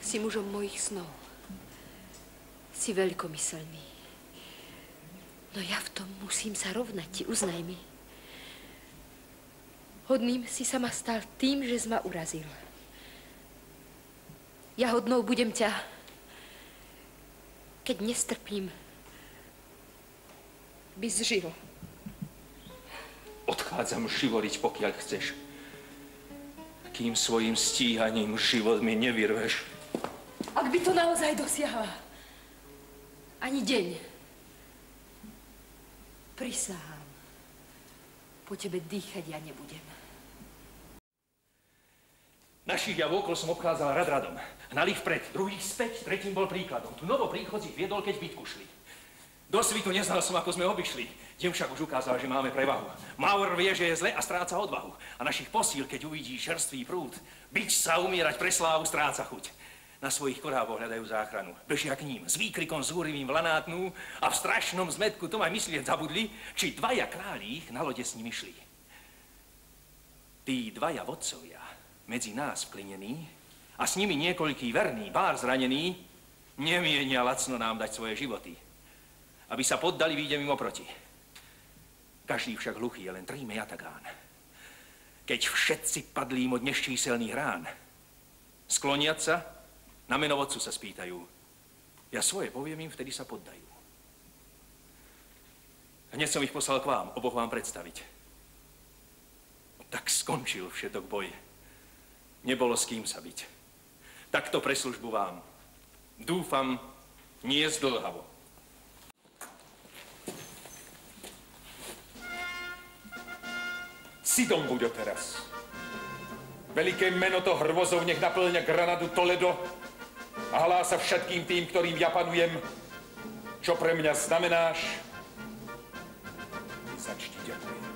Si mužom mojich snov. Si veľkomyselný. No ja v tom musím sa rovnať ti, uznaj mi. Hodným si sa ma stal tým, že si ma urazil. Ja hodnou budem ťa, keď nestrpím, by zžil. Odchádzam živoriť, pokiaľ chceš. Kým svojim stíhaním život mi nevyrveš. Ak by to naozaj dosiahla, ani deň. Prisahám, po tebe dýchať ja nebudem. Našich javôkol som obchádzal rad radom. Hnali vpred, druhých späť, tretím bol príkladom. Tu novopríchodzích viedol, keď bitku šli. Do svitu neznal som, ako sme obišli. Deň však už ukázal, že máme prevahu. Maur vie, že je zle a stráca odvahu. A našich posíl, keď uvidí čerstvý prúd, bič sa umierať pre slávu stráca chuť. Na svojich koráboch hľadajú záchranu. Bežia k ním, s výkrikom zúrivým vlanátnú a v strašnom zmetku to aj myslieť zabudli, či dvaja králi ich na lode s nimi šli. Tí dvaja vodcovia, medzi nás vklinení, a s nimi niekoľký verný, bár zranený, nemienia lacno nám dať svoje životy. Aby sa poddali, výjde mimo proti. Každý však hluchý je len tríme jatagán. Keď všetci padlí od neščíselných rán, skloniať sa, na meno vodcu sa spýtajú. Ja svoje poviem im, vtedy sa poddajú. Hneď som ich poslal k vám, oboch vám predstaviť. Tak skončil všetok boj. Nebolo s kým sa byť. Takto pre službu vám. Dúfam, nie zdĺhavo. Sidon buď teraz. Veliké meno to hrvozov nech naplňa Granadu Toledo a hlása všetkým tým, ktorým ja panujem, čo pre mňa znamenáš. Začti ďakujem.